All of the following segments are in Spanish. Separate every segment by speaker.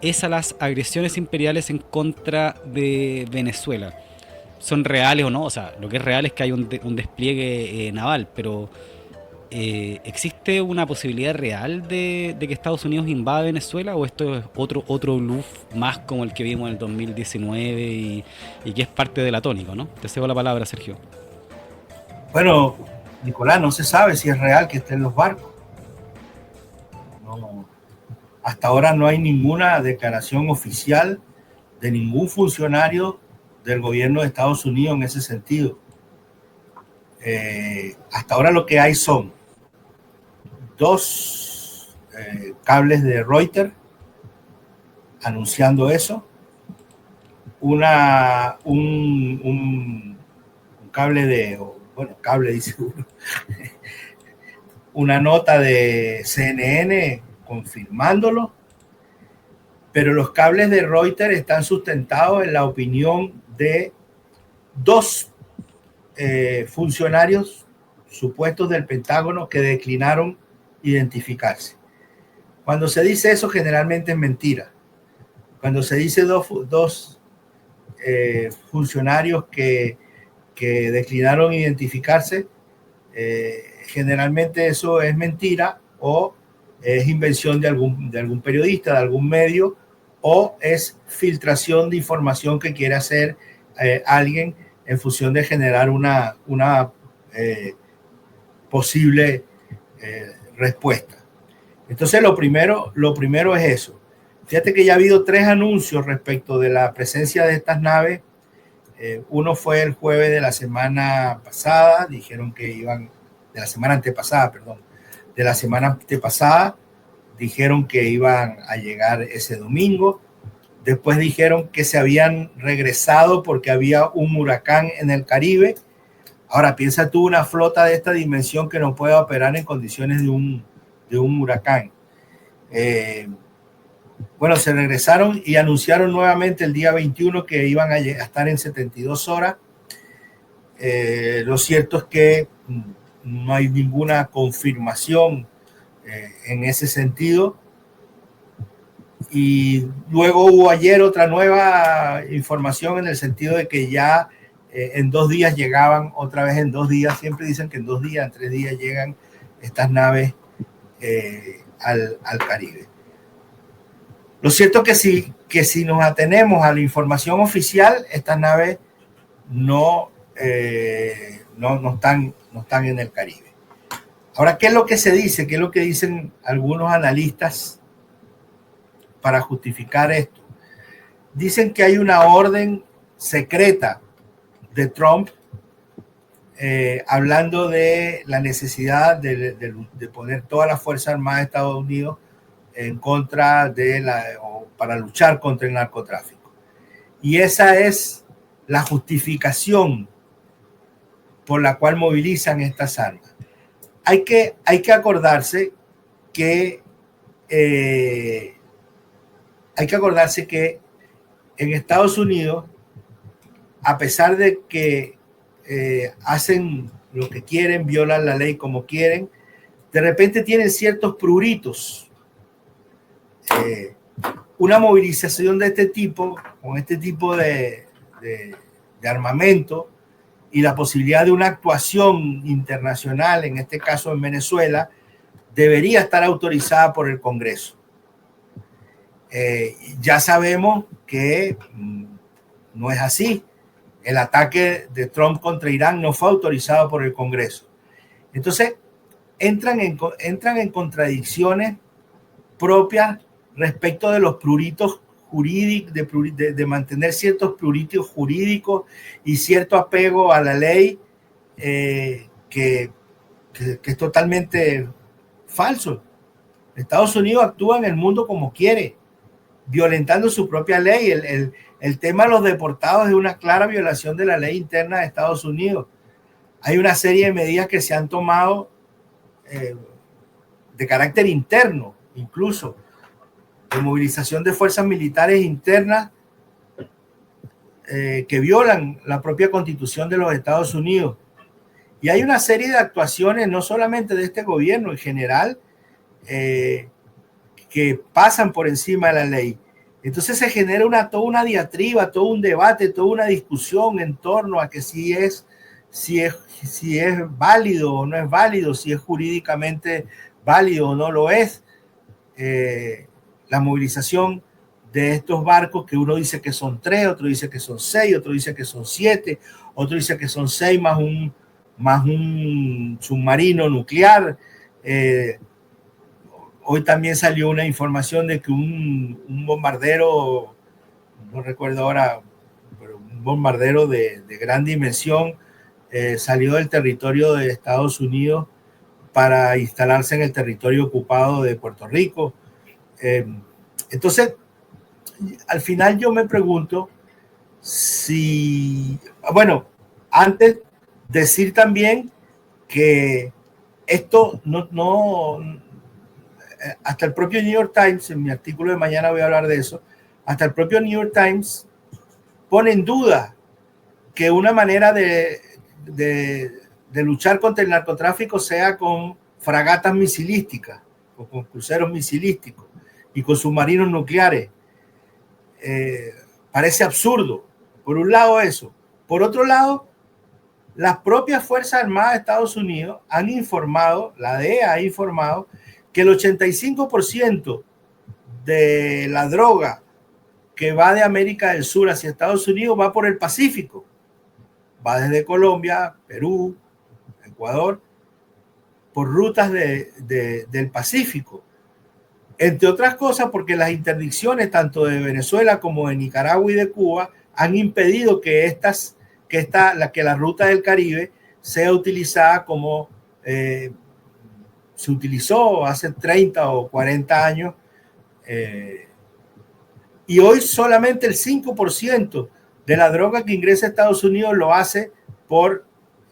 Speaker 1: es a las agresiones imperiales en contra de Venezuela. ¿Son reales o no? O sea, lo que es real es que hay un despliegue naval, pero ¿existe una posibilidad real de que Estados Unidos invada Venezuela o esto es otro bluff más como el que vimos en el 2019 y que es parte de la tónica, ¿no? Te cedo la palabra, Sergio.
Speaker 2: Bueno, Nicolás, no se sabe si es real que estén los barcos. No, hasta ahora no hay ninguna declaración oficial de ningún funcionario del gobierno de Estados Unidos en ese sentido. Hasta ahora lo que hay son dos cables de Reuters anunciando eso, un cable de, bueno, cable dice uno, una nota de CNN confirmándolo, pero los cables de Reuters están sustentados en la opinión de dos funcionarios supuestos del Pentágono que declinaron identificarse. Cuando se dice eso, generalmente es mentira. Cuando se dice dos funcionarios que declinaron identificarse, generalmente eso es mentira o es invención de algún periodista, de algún medio, o es filtración de información que quiere hacer alguien en función de generar una posible respuesta. Entonces, lo primero es eso. Fíjate que ya ha habido 3 anuncios respecto de la presencia de estas naves. Uno fue el jueves de la semana pasada, dijeron que iban, de la semana antepasada, perdón, de la semana antepasada, dijeron que iban a llegar ese domingo. Después dijeron que se habían regresado porque había un huracán en el Caribe. Ahora, piensa tú una flota de esta dimensión que no puede operar en condiciones de un huracán. Bueno, se regresaron y anunciaron nuevamente el día 21 que iban a estar en 72 horas. Lo cierto es que no hay ninguna confirmación en ese sentido. Y luego hubo ayer otra nueva información en el sentido de que ya en 2 días llegaban, otra vez en 2 días, siempre dicen que en 2 días, en 3 días llegan estas naves al Caribe. Lo cierto es que si nos atenemos a la información oficial, estas naves no están en el Caribe. Ahora, ¿qué es lo que se dice? ¿Qué es lo que dicen algunos analistas para justificar esto? Dicen que hay una orden secreta de Trump hablando de la necesidad de poner toda la Fuerza Armada de Estados Unidos en contra o para luchar contra el narcotráfico. Y esa es la justificación por la cual movilizan estas armas. Hay que acordarse que en Estados Unidos, a pesar de que hacen lo que quieren, violan la ley como quieren, de repente tienen ciertos pruritos. Una movilización de este tipo, con este tipo de armamento y la posibilidad de una actuación internacional, en este caso en Venezuela, debería estar autorizada por el Congreso. Ya sabemos que no es así. El ataque de Trump contra Irán no fue autorizado por el Congreso. Entonces, entran en contradicciones propias respecto de los pruritos jurídicos, de mantener ciertos pruritos jurídicos y cierto apego a la ley que es totalmente falso. Estados Unidos actúa en el mundo como quiere, violentando su propia ley. El tema de los deportados es una clara violación de la ley interna de Estados Unidos. Hay una serie de medidas que se han tomado de carácter interno, incluso de movilización de fuerzas militares internas que violan la propia Constitución de los Estados Unidos. Y hay una serie de actuaciones, no solamente de este gobierno en general, que pasan por encima de la ley. Entonces se genera toda una diatriba, todo un debate, toda una discusión en torno a que si es válido o no es válido, si es jurídicamente válido o no lo es, la movilización de estos barcos, que uno dice que son 3, otro dice que son 6, otro dice que son 7, otro dice que son 6 más un submarino nuclear. Hoy también salió una información de que un bombardero, no recuerdo ahora, pero un bombardero de gran dimensión salió del territorio de Estados Unidos para instalarse en el territorio ocupado de Puerto Rico. Entonces, al final yo me pregunto si, bueno, antes decir también que esto hasta el propio New York Times, en mi artículo de mañana voy a hablar de eso, hasta el propio New York Times pone en duda que una manera de luchar contra el narcotráfico sea con fragatas misilísticas o con cruceros misilísticos y con submarinos nucleares. Parece absurdo. Por un lado eso. Por otro lado, las propias Fuerzas Armadas de Estados Unidos han informado, la DEA ha informado, que el 85% de la droga que va de América del Sur hacia Estados Unidos va por el Pacífico. Va desde Colombia, Perú, Ecuador, por rutas del Pacífico. Entre otras cosas porque las interdicciones tanto de Venezuela como de Nicaragua y de Cuba han impedido que la ruta del Caribe sea utilizada como se utilizó hace 30 o 40 años. Y hoy solamente el 5% de la droga que ingresa a Estados Unidos lo hace por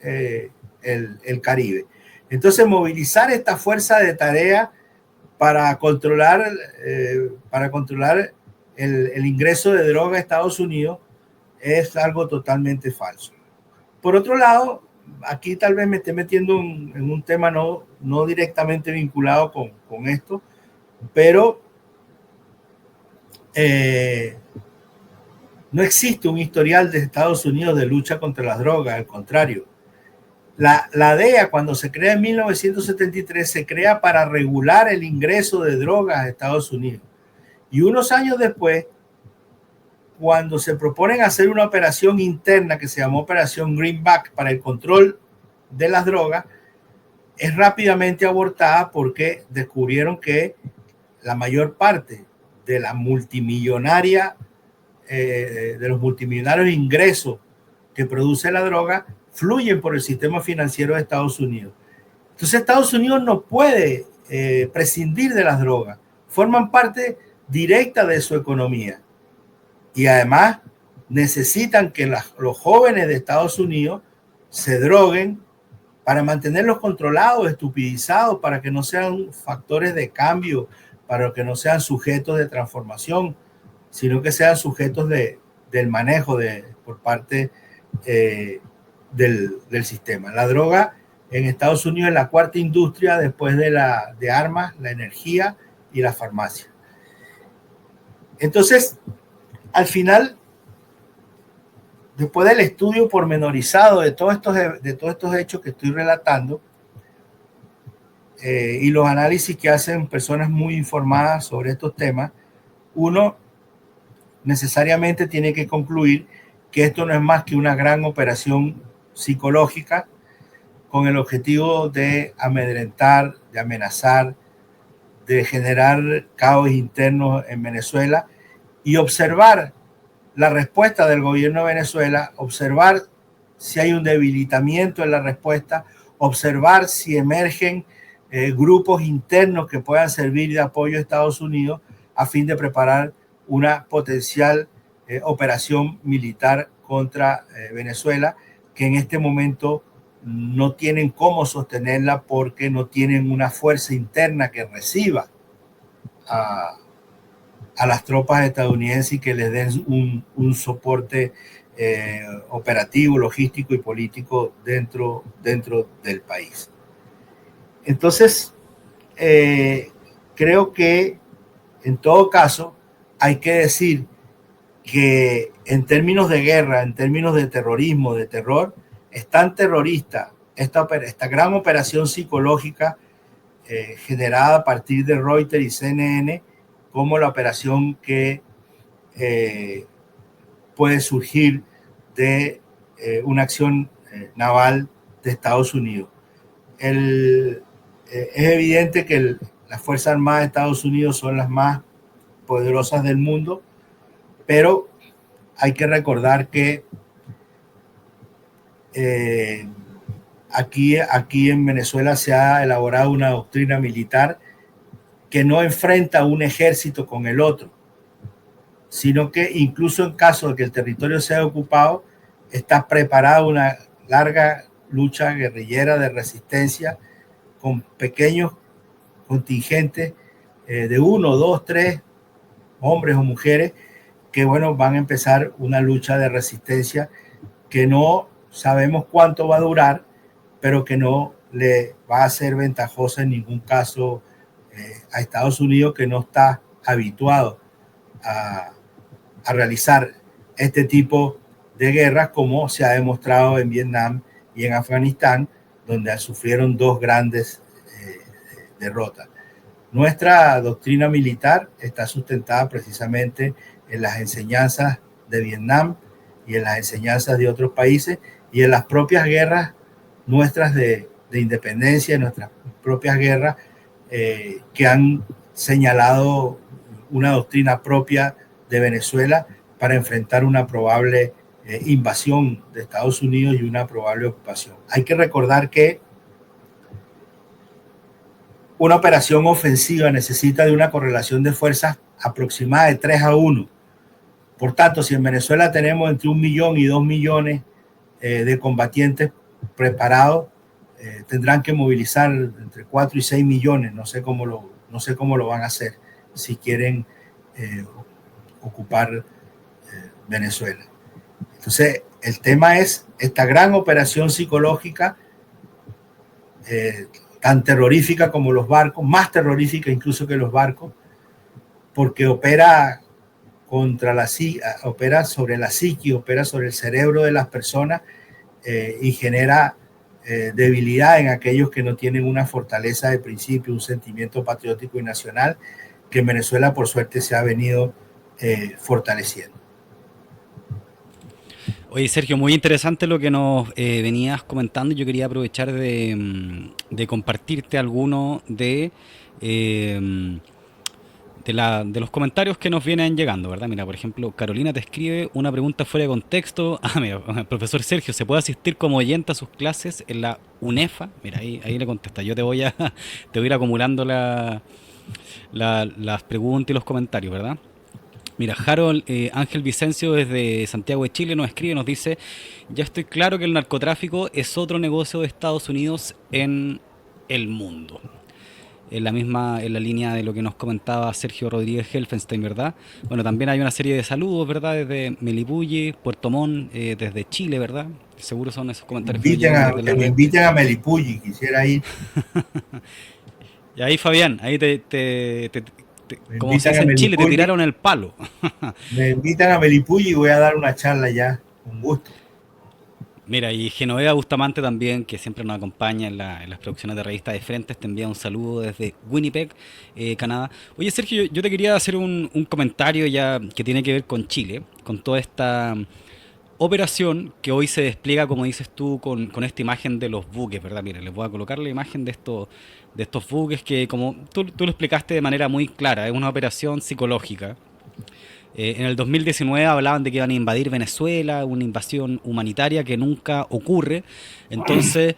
Speaker 2: el Caribe. Entonces, movilizar esta fuerza de tarea para controlar el ingreso de droga a Estados Unidos es algo totalmente falso. Por otro lado, aquí tal vez me esté metiendo en un tema no directamente vinculado con esto, pero no existe un historial de Estados Unidos de lucha contra las drogas, al contrario. La DEA, cuando se crea en 1973, se crea para regular el ingreso de drogas a Estados Unidos. Y unos años después, cuando se proponen hacer una operación interna que se llamó Operación Greenback para el control de las drogas, es rápidamente abortada porque descubrieron que la mayor parte de la multimillonaria, de los multimillonarios ingresos que produce la droga fluyen por el sistema financiero de Estados Unidos. Entonces Estados Unidos no puede prescindir de las drogas, forman parte directa de su economía y además necesitan que los jóvenes de Estados Unidos se droguen para mantenerlos controlados, estupidizados, para que no sean factores de cambio, para que no sean sujetos de transformación, sino que sean sujetos del manejo por parte del sistema. La droga en Estados Unidos es la cuarta industria después de armas, la energía y la farmacia. Entonces, al final, después del estudio pormenorizado de todos estos hechos que estoy relatando y los análisis que hacen personas muy informadas sobre estos temas, uno necesariamente tiene que concluir que esto no es más que una gran operación psicológica con el objetivo de amedrentar, de amenazar, de generar caos internos en Venezuela y observar la respuesta del gobierno de Venezuela, observar si hay un debilitamiento en la respuesta, observar si emergen grupos internos que puedan servir de apoyo a Estados Unidos a fin de preparar una potencial operación militar contra Venezuela, que en este momento no tienen cómo sostenerla porque no tienen una fuerza interna que reciba a las tropas estadounidenses y que les den un soporte operativo, logístico y político dentro del país. Entonces, creo que en todo caso hay que decir que en términos de guerra, en términos de terrorismo, de terror, es tan terrorista esta gran operación psicológica generada a partir de Reuters y CNN como la operación que puede surgir de una acción naval de Estados Unidos. Es evidente que las Fuerzas Armadas de Estados Unidos son las más poderosas del mundo, pero hay que recordar que aquí en Venezuela se ha elaborado una doctrina militar que no enfrenta un ejército con el otro, sino que incluso en caso de que el territorio sea ocupado, está preparada una larga lucha guerrillera de resistencia con pequeños contingentes de 1, 2, 3 hombres o mujeres que, bueno, van a empezar una lucha de resistencia que no sabemos cuánto va a durar, pero que no le va a ser ventajosa en ningún caso a Estados Unidos, que no está habituado a realizar este tipo de guerras, como se ha demostrado en Vietnam y en Afganistán, donde sufrieron dos grandes derrotas. Nuestra doctrina militar está sustentada precisamente en las enseñanzas de Vietnam y en las enseñanzas de otros países y en las propias guerras nuestras de independencia, nuestras propias guerras que han señalado una doctrina propia de Venezuela para enfrentar una probable invasión de Estados Unidos y una probable ocupación. Hay que recordar que una operación ofensiva necesita de una correlación de fuerzas aproximada de 3-1. Por tanto, si en Venezuela tenemos entre 1 millón y 2 millones de combatientes preparados, tendrán que movilizar entre 4 y 6 millones. No sé cómo lo van a hacer si quieren ocupar Venezuela. Entonces, el tema es esta gran operación psicológica, tan terrorífica como los barcos, más terrorífica incluso que los barcos, porque opera sobre la psique, opera sobre el cerebro de las personas y genera debilidad en aquellos que no tienen una fortaleza de principio, un sentimiento patriótico y nacional, que en Venezuela por suerte se ha venido fortaleciendo.
Speaker 1: Oye, Sergio, muy interesante lo que nos venías comentando. Yo quería aprovechar de compartirte alguno de los comentarios que nos vienen llegando, ¿verdad? Mira, por ejemplo, Carolina te escribe una pregunta fuera de contexto. Ah, mira, profesor Sergio, ¿se puede asistir como oyente a sus clases en la UNEFA? Mira, ahí le contesta. Yo te voy a ir acumulando las preguntas y los comentarios, ¿verdad? Mira, Harold Ángel Vicencio desde Santiago de Chile nos escribe, nos dice: ya estoy claro que el narcotráfico es otro negocio de Estados Unidos en el mundo. En la línea de lo que nos comentaba Sergio Rodríguez Helfenstein, ¿verdad? Bueno, también hay una serie de saludos, ¿verdad? Desde Melipulli, Puerto Montt, desde Chile, ¿verdad? Seguro son esos comentarios
Speaker 2: que me inviten a Melipulli, quisiera ir.
Speaker 1: Y ahí, Fabián, ahí como se dice en Chile, te tiraron el palo.
Speaker 2: Me invitan a Melipulli y voy a dar una charla ya, con gusto.
Speaker 1: Mira, y Genoveva Bustamante también, que siempre nos acompaña en las producciones de Revista de Frentes, te envía un saludo desde Winnipeg, Canadá. Oye, Sergio, yo te quería hacer un comentario ya que tiene que ver con Chile, con toda esta operación que hoy se despliega, como dices tú, con esta imagen de los buques, ¿verdad? Mira, les voy a colocar la imagen de estos buques que, como tú lo explicaste de manera muy clara, es una operación psicológica. En el 2019 hablaban de que iban a invadir Venezuela, una invasión humanitaria que nunca ocurre. Entonces,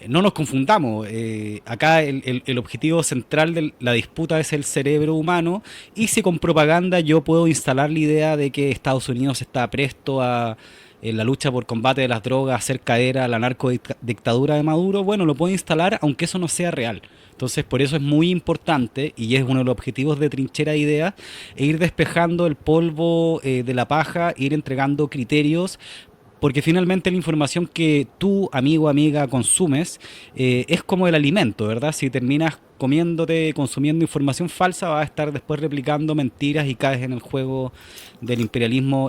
Speaker 1: no nos confundamos. Acá el objetivo central de la disputa es el cerebro humano, y si con propaganda yo puedo instalar la idea de que Estados Unidos está presto en la lucha por combate de las drogas, hacer caer a la narcodictadura de Maduro, bueno, lo puedo instalar aunque eso no sea real. Entonces, por eso es muy importante, y es uno de los objetivos de Trinchera de Ideas, ir despejando el polvo de la paja, ir entregando criterios porque finalmente la información que tú, amigo, amiga, consumes es como el alimento, ¿verdad? Si terminas comiéndote, consumiendo información falsa, vas a estar después replicando mentiras y caes en el juego del imperialismo